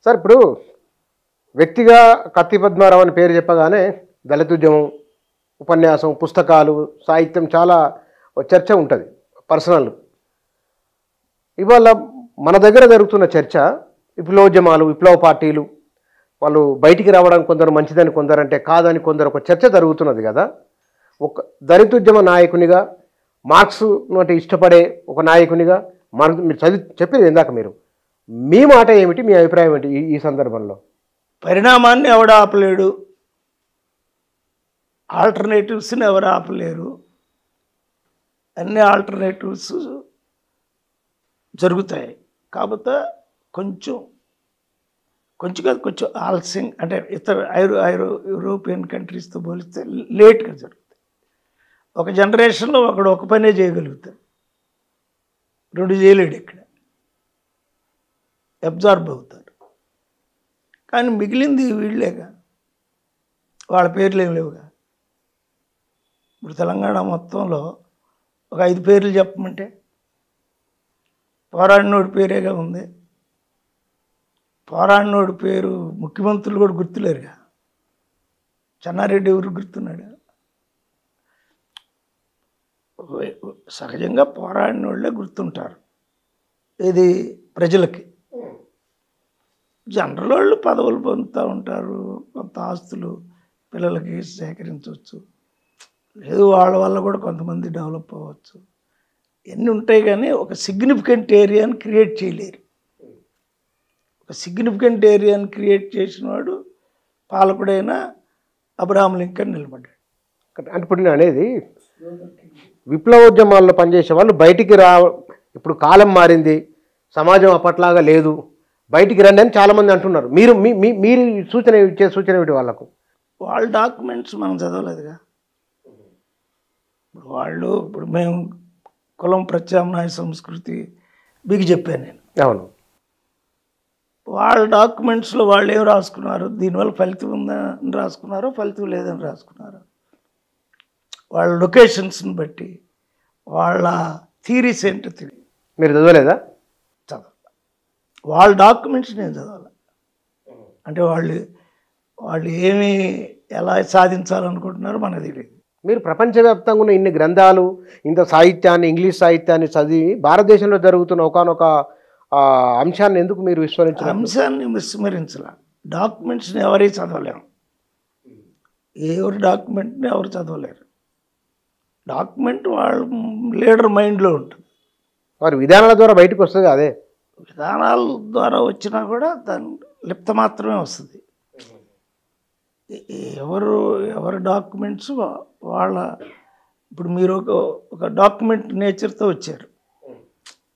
Sir ఇప్పుడు వ్యక్తిగా కత్తి పద్మారావు అని పేరు చెప్పగానే దళిత ఉద్యమం, ఉపన్యాసం, పుస్తకాలు, సాహిత్యం చాలా చర్చ ఉంటుంది పర్సనల్. ఇవాళ మన దగ్గర జరుగుతున్న చర్చ విప్లవోద్యమాలు, విప్లవ పార్టీలు వాళ్ళు బయటికి రావడానికి కొందరు మంచిదని, కొందరంటే కాదని, కొందరు ఒక చర్చ జరుగుతున్నది కదా. ఒక దళిత ఉద్యమ నాయకునిగా, మార్క్స్ అంటే ఇష్టపడే ఒక నాయకునిగా మీరు చెప్పేది ఇందాక మీరు, మీ మాట ఏమిటి, మీ అభిప్రాయం ఏంటి ఈ సందర్భంలో? పరిణామాన్ని ఎవడు ఆపలేడు, ఆల్టర్నేటివ్స్ని ఎవరు ఆపలేరు. అన్ని ఆల్టర్నేటివ్స్ జరుగుతాయి. కాకపోతే కొంచెం కాదు, కొంచెం ఆలస్యం, అంటే ఇతర యూరోపియన్ కంట్రీస్తో పోలిస్తే లేట్గా జరుగుతాయి. ఒక జనరేషన్లో ఒకడు ఒక పనే చేయగలుగుతాడు, రెండు చేయలేడు, ఇక్కడ అబ్జార్బ్ అవుతారు. కానీ మిగిలింది వీళ్ళేగా, వాళ్ళ పేర్లు ఏం లేవుగా. ఇప్పుడు తెలంగాణ మొత్తంలో ఒక 5 పేర్లు చెప్పమంటే పోరాడినోడి పేరేగా ఉంది. పోరాడినోడి పేరు ముఖ్యమంత్రులు కూడా గుర్తులేరుగా. చెన్నారెడ్డి ఎవరు గుర్తున్నాడు? సహజంగా పోరాడిన వాళ్ళే గుర్తుంటారు. ఇది ప్రజలకి. జనరల్ వాళ్ళు పదవులు పొందుతూ ఉంటారు, కొంత ఆస్తులు పిల్లలకి సేకరించవచ్చు, లేదు వాళ్ళ వల్ల కూడా కొంతమంది డెవలప్ అవ్వచ్చు. ఎన్ని ఉంటాయి, కానీ ఒక సిగ్నిఫికెంట్ ఏరియాని క్రియేట్ చేయలేరు. ఒక సిగ్నిఫికెంట్ ఏరియాని క్రియేట్ చేసిన వాడు పాలకుడైన అబ్రహాం లింకన్ నిలబడ్డాడు. అంటే ఇప్పుడు నేను అనేది, విప్లవోద్యమాల్లో పనిచేసే వాళ్ళు బయటికి ఇప్పుడు కాలం మారింది, సమాజం అప్పట్లాగా లేదు, బయటికి రండి అని చాలామంది అంటున్నారు. మీరు సూచన ఏమిటి వాళ్ళకు? వాళ్ళ డాక్యుమెంట్స్ మనం చదవలేదుగా. ఇప్పుడు మేము కులం ప్రత్యామ్నాయ సంస్కృతి మీకు చెప్పాను నేను. అవును. వాళ్ళ డాక్యుమెంట్స్లో వాళ్ళు ఏం రాసుకున్నారు, దీనివల్ల ఫలితం ఉందని రాసుకున్నారో, ఫలితం లేదని రాసుకున్నారు. వాళ్ళ లొకేషన్స్ని బట్టి వాళ్ళ థీరీస్ ఏంటో తెలియదు. మీరు చదవలేదా? చదవాలి. వాళ్ళ డాక్యుమెంట్స్ నేను చదవాలి. అంటే వాళ్ళు ఏమి ఎలా సాధించాలనుకుంటున్నారో మనకు తెలియదు. మీరు ప్రపంచవ్యాప్తంగా ఉన్న ఇన్ని గ్రంథాలు, ఇంత సాహిత్యాన్ని, ఇంగ్లీష్ సాహిత్యాన్ని చదివి భారతదేశంలో జరుగుతున్న ఒకనొక అంశాన్ని ఎందుకు మీరు విస్మరించారు? అంశాన్ని విస్మరించాల, డాక్యుమెంట్స్ని ఎవరైనా చదవలేము. ఎవరి డాక్యుమెంట్ని ఎవరు చదవలేరు. డాక్యుమెంట్ వాళ్ళ లీడర్ మైండ్లో ఉంటుంది. వారి విధానాల ద్వారా బయటకు వస్తుంది. అదే విధానాల ద్వారా వచ్చినా కూడా దాని లిప్త మాత్రమే వస్తుంది. ఎవరి డాక్యుమెంట్స్ వాళ్ళ. ఇప్పుడు మీరు ఒక డాక్యుమెంట్ నేచర్తో వచ్చారు.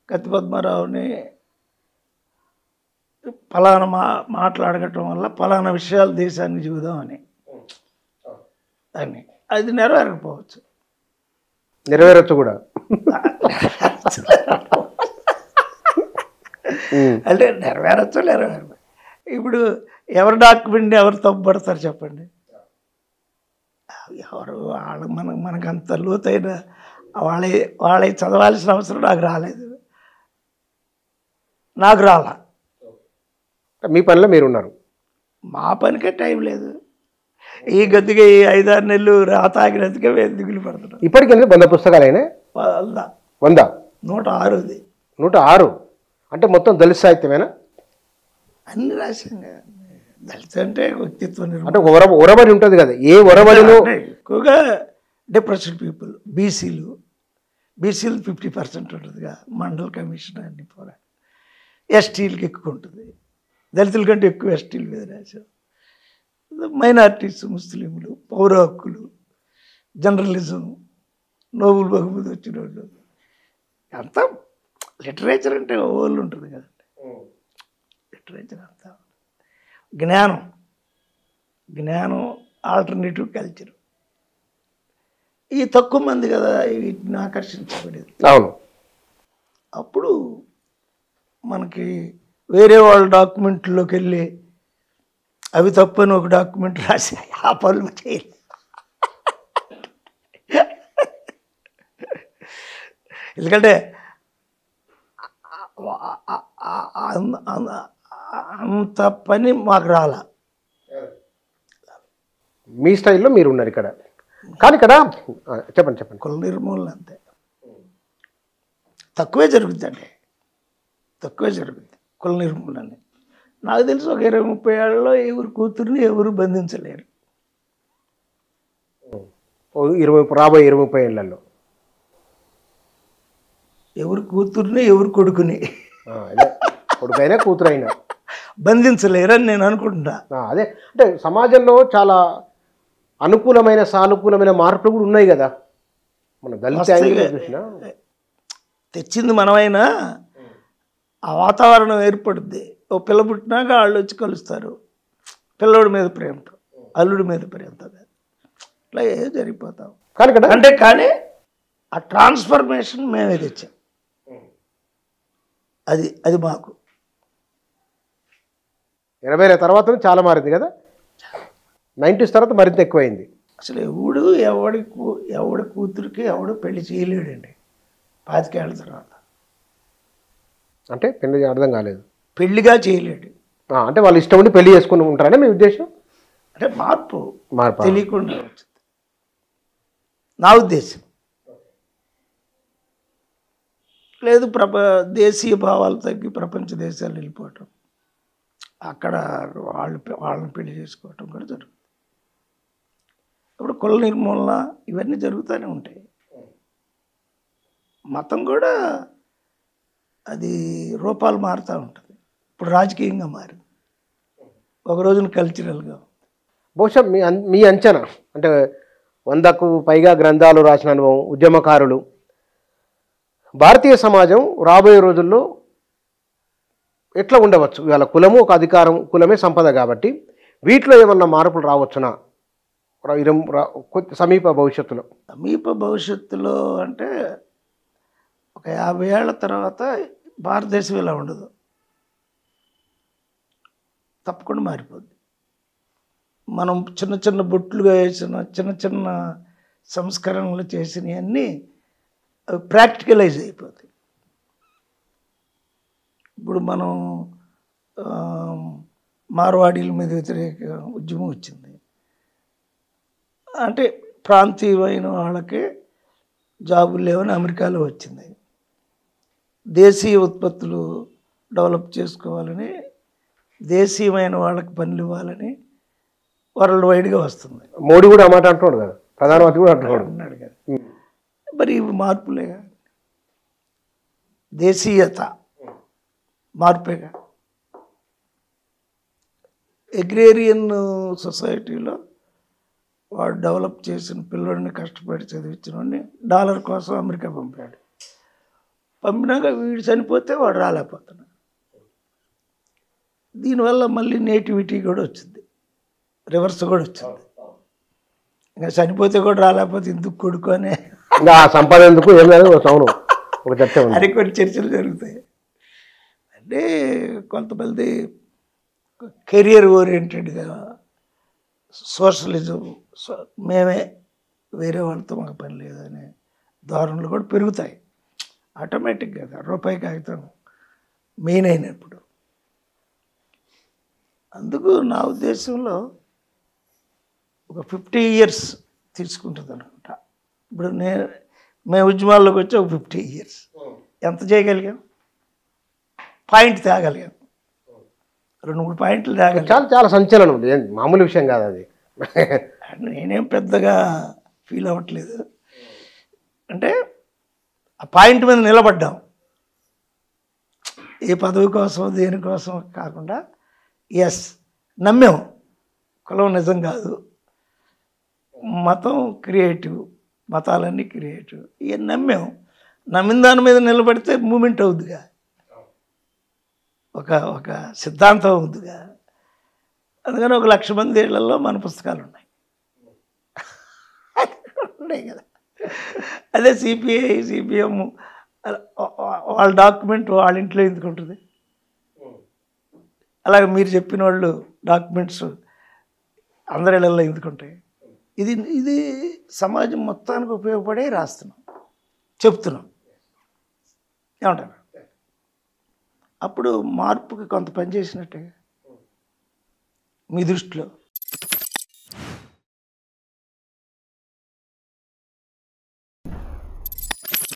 కత్తి పద్మారావుని ఫలానా మాట్లాడగటం వల్ల ఫలానా విషయాలు దేశానికి చూద్దామని అని, అది నెరవేరకపోవచ్చు. నెరవేరచ్చు కూడా. అంటే నెరవేరచ్చు. ఇప్పుడు ఎవరి డాక్యుమెంట్ని ఎవరు తప్పుపడతారు చెప్పండి? ఎవరు మనకు అంత లోతైన వాళ్ళ చదవాల్సిన అవసరం నాకు రాలేదు, నాకు రాలా. మీ పనిలో మీరున్నారు, మా పనికే టైం లేదు. ఈ గదిగా ఈ 5-6 నెలలు రాతాగినందుకే దిగులు పడుతున్నాం. ఇప్పటికీ 100 పుస్తకాలైనా? 100 106. 106 అంటే మొత్తం దళిత సాహిత్యమేనా? అన్ని రాశాను. దళిత అంటే వ్యక్తిత్వ నిర్మాణం, అంటే ఒరబడి ఉంటుంది కదా. ఏ ఒరబడిలో ఎక్కువగా డిప్రెస్డ్ పీపుల్, బీసీలు 50% ఉంటుందిగా. మండల్ కమిషన్ అన్ని పోరాడు. ఎస్టీలకి ఎక్కువ ఉంటుంది, దళితుల కంటే ఎక్కువ ఎస్టీల మీద రాశాం. మైనారిటీస్, ముస్లింలు, పౌర హక్కులు, జర్నలిజం, నోబెల్ బహుమతి వచ్చిన వాళ్ళు, అంతా లిటరేచర్ అంటే ఓళ్ళు ఉంటుంది కదండి. లిటరేచర్ అంతా జ్ఞానం ఆల్టర్నేటివ్ కల్చర్. ఈ తక్కువ మంది కదా వీటిని ఆకర్షించబడేది. అవును. అప్పుడు మనకి వేరే వాళ్ళ డాక్యుమెంట్లోకి వెళ్ళి అవి తప్పని ఒక డాక్యుమెంట్ రాసి ఆ పనులు చేయాలి. ఎందుకంటే అంత పని మాకు రాలా. మీ స్టైల్లో మీరు ఉన్నారు ఇక్కడ. కానీ ఇక్కడ చెప్పండి. కుల నిర్మూలన అంతే, తక్కువే జరుగుతుందండి, తక్కువే జరుగుతుంది కుల నిర్మూలన. నాకు తెలిసి ఒక 20-30 ఏళ్ళలో ఎవరు కూతుర్ని ఎవరు బంధించలేరు. రాబోయే 20-30 ఏళ్లలో ఎవరు కూతుర్ని ఎవరు కొడుకుని కొడుకైనా కూతురైనా బంధించలేరని నేను అనుకుంటున్నా. అదే అంటే సమాజంలో చాలా అనుకూలమైన సానుకూలమైన మార్పులు కూడా ఉన్నాయి కదా. మన దళిత చూసినా తెచ్చింది మనమైనా ఆ వాతావరణం ఏర్పడుద్ది. ఓ పిల్ల పుట్టినాక వాళ్ళు వచ్చి కలుస్తారు, పిల్లడి మీద ప్రేమతో, అల్లుడి మీద ప్రేమతో, ఇట్లా జరిగిపోతాం. కానీ ఆ ట్రాన్స్ఫర్మేషన్ మేమే తెచ్చాం. అది మాకు 80ల తర్వాత చాలా మారింది కదా. 90s తర్వాత మరింత ఎక్కువైంది. అసలు ఎవడి కూతురికి ఎవడు పెళ్లి చేయలేడండి 25 ఏళ్ళ తర్వాత. అంటే పెళ్లి అర్థం కాలేదు. పెళ్లిగా చేయలేడు అంటే వాళ్ళు ఇష్టం ఉండి పెళ్లి చేసుకుని ఉంటారనే మీ ఉద్దేశం? అంటే మార్పు తెలియకుండా వచ్చింది నా ఉద్దేశం. లేదు దేశీయ భావాలు తగ్గి ప్రపంచ దేశాలు వెళ్ళిపోవటం, అక్కడ వాళ్ళని పెళ్లి చేసుకోవటం కూడా జరుగుతుంది. ఇప్పుడు కుల నిర్మూలన ఇవన్నీ జరుగుతూనే ఉంటాయి. మతం కూడా అది రూపాలు మారుతూ ఉంటుంది. ఇప్పుడు రాజకీయంగా మారింది, ఒక రోజున కల్చరల్గా. బహుశా మీ అంచనా అంటే 100కు పైగా గ్రంథాలు రాసిన అనుభవం, ఉద్యమకారులు, భారతీయ సమాజం రాబోయే రోజుల్లో ఎట్లా ఉండవచ్చు? ఇవాళ కులము ఒక అధికారం, కులమే సంపద కాబట్టి వీటిలో ఏమన్నా మార్పులు రావచ్చునా సమీప భవిష్యత్తులో? సమీప భవిష్యత్తులో అంటే ఒక 50 ఏళ్ల తర్వాత భారతదేశం ఇలా ఉండదు, తప్పకుండా మారిపోద్ది. మనం చిన్న చిన్న బొట్లుగా వేసిన చిన్న చిన్న సంస్కరణలు చేసినవన్నీ అవి ప్రాక్టికలైజ్ అయిపోతాయి. ఇప్పుడు మనం మార్వాడీల మీద వ్యతిరేక ఉద్యమం వచ్చింది అంటే ప్రాంతీయమైన వాళ్ళకి జాబులు లేవని అమెరికాలో వచ్చింది. దేశీయ ఉత్పత్తులు డెవలప్ చేసుకోవాలని, దేశీయమైన వాళ్ళకి పనులు ఇవ్వాలని వరల్డ్ వైడ్గా వస్తుంది. మోడీ కూడా ఆ మాట అంటున్నాడు కదా, ప్రధానమంత్రి కూడా అంటున్నాడు కదా. మరి ఇవి మార్పులేగా, దేశీయత మార్పేగా. అగ్రేరియన్ సొసైటీలో వాడు డెవలప్ చేసిన పిల్లడిని కష్టపడి చదివించిన వాడిని డాలర్ కోసం అమెరికా పంపాడు. పంపినాక వీడు చనిపోతే వాడు రాలేకపోతున్నాడు. దీనివల్ల మళ్ళీ నేటివిటీ కూడా వచ్చింది, రివర్స్ కూడా వచ్చింది. ఇంకా చనిపోతే కూడా రాలేకపోతే ఎందుకు కొడుకు అనే సంపాదన ఎందుకు అని కొన్ని చర్చలు జరుగుతాయి. అంటే కొంతమంది కెరియర్ ఓరియంటెడ్గా సోషలిజం, మేమే వేరే వాళ్ళతో మాకు పని లేదనే ధోరణులు కూడా పెరుగుతాయి ఆటోమేటిక్గా. రూపాయి కాగితం మెయిన్ అయినప్పుడు. అందుకు నా ఉద్దేశంలో ఒక 50 years తీసుకుంటుంది అనుకుంటా. ఇప్పుడు మేము ఉద్యమాల్లోకి వచ్చి ఒక 50 years ఎంత చేయగలిగాం? పాయింట్ తేగలిగాం, 2-3 పాయింట్లు తేగలిగాం. చాలా చాలా సంచలనం, మామూలు విషయం కాదు అది. నేనేం పెద్దగా ఫీల్ అవ్వట్లేదు. అంటే ఆ పాయింట్ మీద నిలబడ్డాం, ఏ పదవి కోసం దేనికోసం కాకుండా. ఎస్, నమ్మాం కులం నిజం కాదు, మతం క్రియేటివ్, మతాలన్నీ క్రియేటివ్, ఇవన్నీ నమ్మాం. నమ్మిన దాని మీద నిలబడితే మూమెంట్ అవుద్దిగా, ఒక సిద్ధాంతం అవుద్దిగా. అందుకని 1,00,000 మంది ఇళ్లలో మన పుస్తకాలు ఉన్నాయి కదా. అదే సిపిఐ, సిపిఎం వాళ్ళ డాక్యుమెంట్ వాళ్ళ ఇంట్లో ఎందుకు ఉంటుంది? అలాగే మీరు చెప్పిన వాళ్ళు డాక్యుమెంట్స్ అందరి ఇళ్లలో ఎందుకుంటాయి? ఇది సమాజం మొత్తానికి ఉపయోగపడే రాస్తున్నాం, చెప్తున్నాం. ఏమంటారు? అప్పుడు మార్పుకి కొంత పని చేసినట్టే మీ దృష్టిలో.